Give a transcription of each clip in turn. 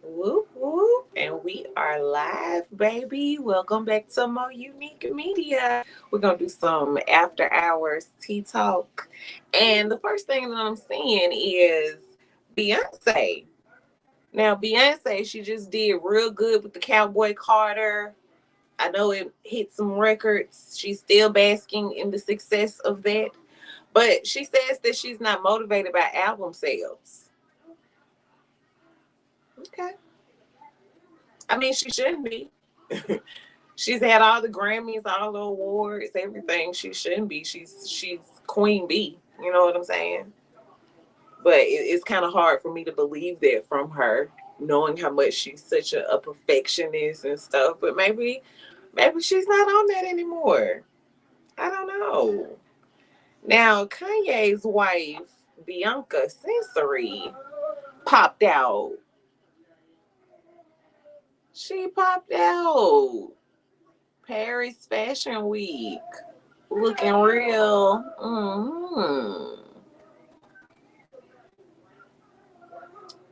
Whoop whoop. And we are live, baby. Welcome back to More Unique Media. We're gonna do some after hours tea talk. And the first thing that I'm seeing is Beyonce. Now, Beyonce, she just did real good with the Cowboy Carter. I know it hit some records. She's still basking in the success of that. But she says that she's not motivated by album sales. Okay. I mean, she shouldn't be. She's had all the Grammys, all the awards, everything. She shouldn't be. She's Queen Bee. You know what I'm saying? But it's kind of hard for me to believe that from her, knowing how much she's such a perfectionist and stuff. But maybe she's not on that anymore. I don't know. Now Kanye's wife, Bianca Sensory, popped out. She popped out. Paris Fashion Week. Looking real.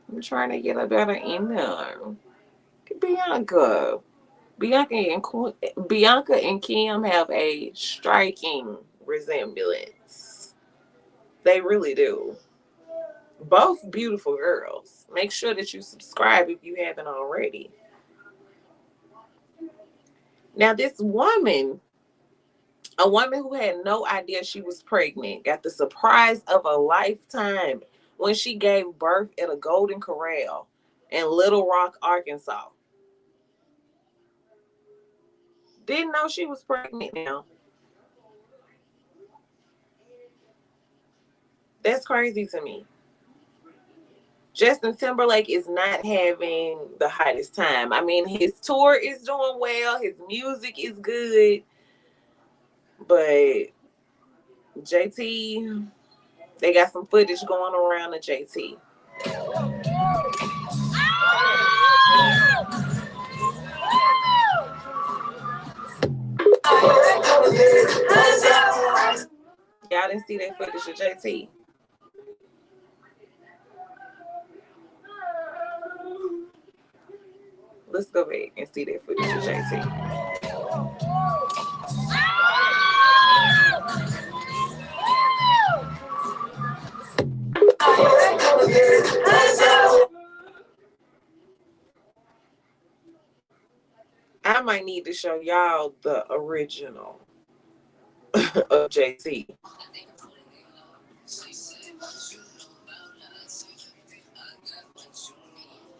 I'm trying to get a better in there. Bianca. Bianca and Bianca and Kim have a striking resemblance. They really do. Both beautiful girls. Make sure that you subscribe if you haven't already. Now, this woman, a woman who had no idea she was pregnant, got the surprise of a lifetime when she gave birth at a Golden Corral in Little Rock, Arkansas. Didn't know she was pregnant now. That's crazy to me. Justin Timberlake is not having the hottest time. I mean, his tour is doing well, his music is good, but JT, they got some footage going around of JT. Y'all didn't see that footage of JT. Let's go back and see that footage of JT. I might need to show y'all the original of JT.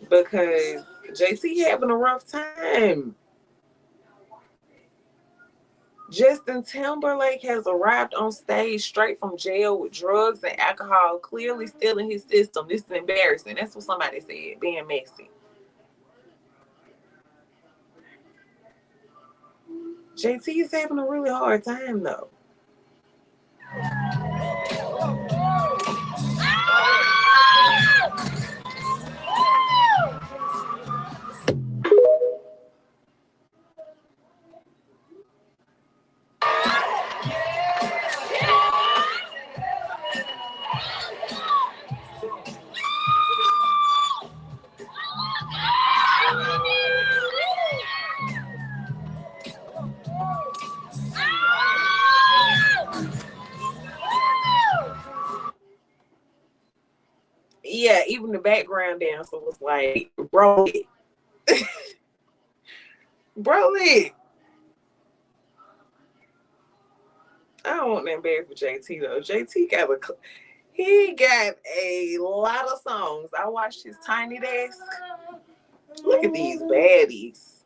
Because JT having a rough time. Justin Timberlake has arrived on stage straight from jail with drugs and alcohol clearly still in his system. This is embarrassing. That's what somebody said, being messy. JT is having a really hard time, though. Yeah, even the background dancer was like, bro, bro, I don't want that bad for JT though. He got a lot of songs. I watched his Tiny Desk. Look at these baddies.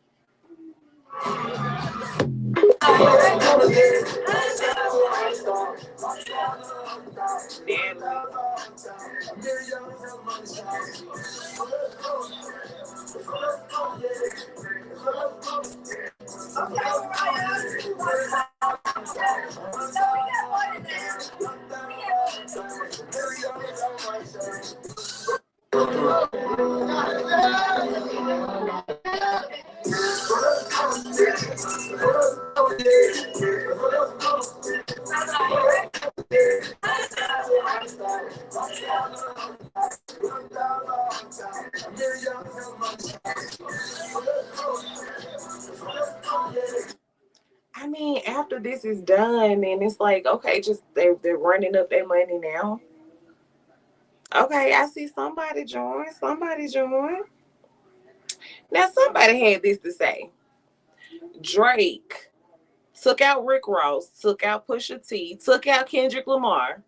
this is done, and it's like, okay, just they're running up their money now. Okay, I see somebody join. Somebody join. Now, somebody had this to say. Drake took out Rick Ross, took out Pusha T, took out Kendrick Lamar,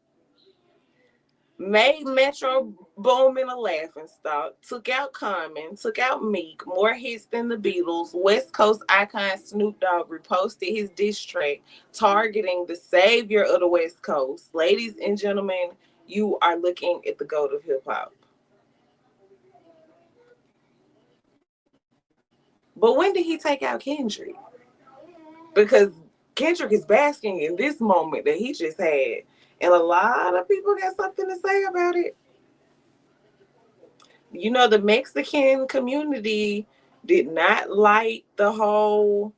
made Metro Boomin a laughing stock, took out Common, took out Meek, more hits than the Beatles. West Coast icon Snoop Dogg reposted his diss track targeting the savior of the West Coast. Ladies and gentlemen, you are looking at the GOAT of hip hop. But when did he take out Kendrick? Because Kendrick is basking in this moment that he just had. And a lot of people got something to say about it. You know, the Mexican community did not like the whole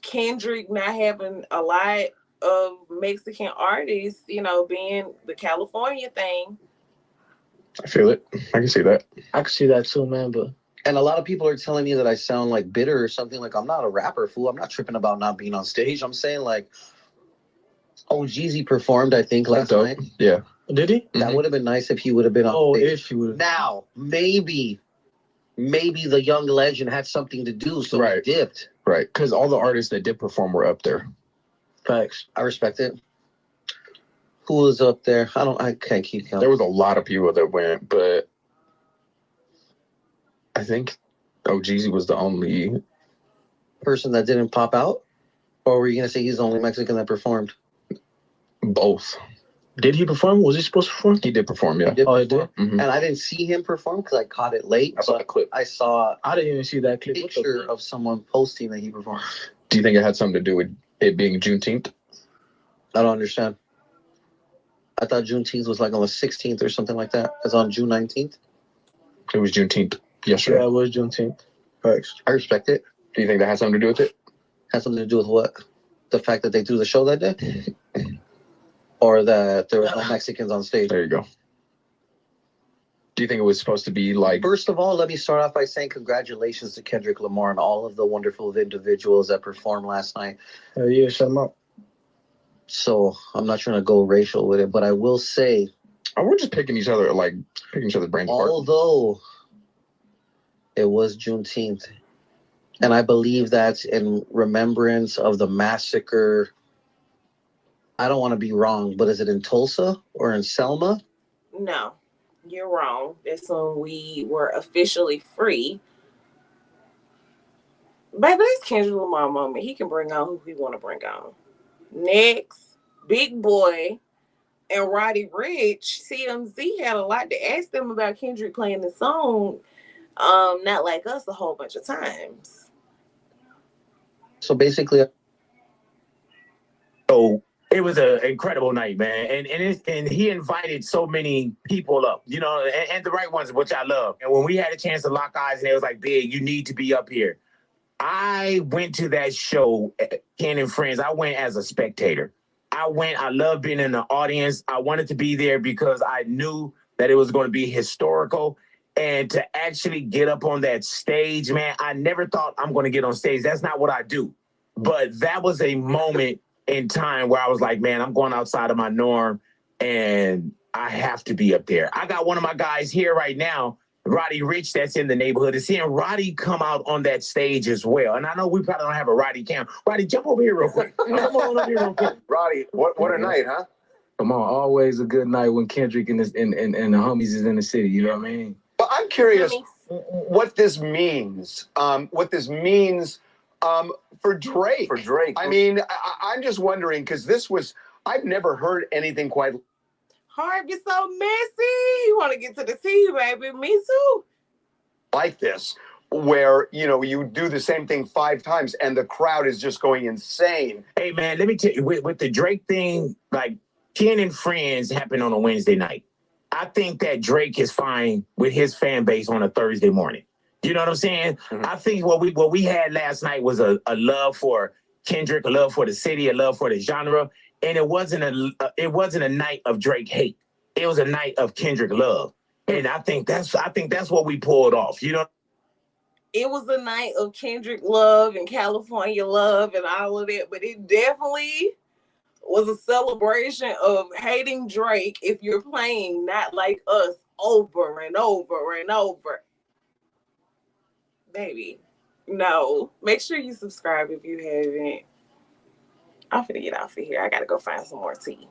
Kendrick not having a lot of Mexican artists, you know, being the California thing. I feel it. I can see that. I can see that too, man. But And a lot of people are telling me that I sound like bitter or something. Like, I'm not a rapper, fool. I'm not tripping about not being on stage. I'm saying, like, oh, Jeezy performed, I think, last night. Yeah. did he? That would have been nice if he would have been on stage. If he would have. Now, maybe the young legend had something to do, so he dipped. Right, because all the artists that did perform were up there. Facts. I respect it. Who was up there? I can't keep counting. There was a lot of people that went, but I think Jeezy was the only person that didn't pop out? Or were you going to say he's the only Mexican that performed? Both. Did he perform? Was he supposed to perform? He did perform, yeah. He did. Mm-hmm. And I didn't see him perform because I caught it late. I saw the clip. I saw I didn't even see that clip. a picture of someone posting that he performed. Do you think it had something to do with it being Juneteenth? I don't understand. I thought Juneteenth was like on the 16th or something like that. It's on June 19th. It was Juneteenth yesterday. Yeah, it was Juneteenth. Facts. I respect it. Do you think that has something to do with it? Has something to do with what? The fact that they threw the show that day? Or that there was no Mexicans on stage? There you go. Do you think it was supposed to be like... First of all, let me start off by saying congratulations to Kendrick Lamar and all of the wonderful individuals that performed last night. Yeah, shut him up. So I'm not trying to go racial with it, but I will say... we're just picking each other's brains apart. Although it was Juneteenth, and I believe that's in remembrance of the massacre. I don't want to be wrong, but is it in Tulsa or in Selma? No, you're wrong. That's when we were officially free. Baby, that's Kendrick Lamar moment. He can bring on who he want to bring on. Next, Big Boy and Roddy Ricch, CMZ had a lot to ask them about Kendrick playing the song, Not Like Us, a whole bunch of times. So basically... So it was an incredible night, man. And he invited so many people up, you know, and the right ones, which I love. And when we had a chance to lock eyes and it was like, Big, you need to be up here. I went to that show, Ken and Friends. I went as a spectator. I love being in the audience. I wanted to be there because I knew that it was going to be historical. And to actually get up on that stage, man, I never thought I'm going to get on stage. That's not what I do. But that was a moment in time where I was like, man, I'm going outside of my norm and I have to be up there. I got one of my guys here right now, Roddy Ricch, that's in the neighborhood, is seeing Roddy come out on that stage as well. And I know we probably don't have a Roddy cam. Roddy, jump over here real quick. Come on over here real quick. Roddy, what a night, huh? Come on, always a good night when Kendrick and the homies is in the city. You know what I mean? Well, I'm curious what this means. For Drake. For Drake. I mean, I'm just wondering because I've never heard anything quite. Harv, you're so messy. You want to get to the tea, baby. Me too. Like this, where, you know, you do the same thing 5 times and the crowd is just going insane. Hey, man, let me tell you, with the Drake thing, like Ken and Friends happened on a Wednesday night. I think that Drake is fine with his fan base on a Thursday morning. You know what I'm saying? Mm-hmm. I think what we had last night was a love for Kendrick, a love for the city, a love for the genre, and it wasn't a night of Drake hate. It was a night of Kendrick love, and I think that's what we pulled off. You know. it was a night of Kendrick love and California love and all of that, but it definitely was a celebration of hating Drake if you're playing Not Like Us over and over and over. Baby, no. Make sure you subscribe if you haven't. I'm finna get off of here. I gotta go find some more tea.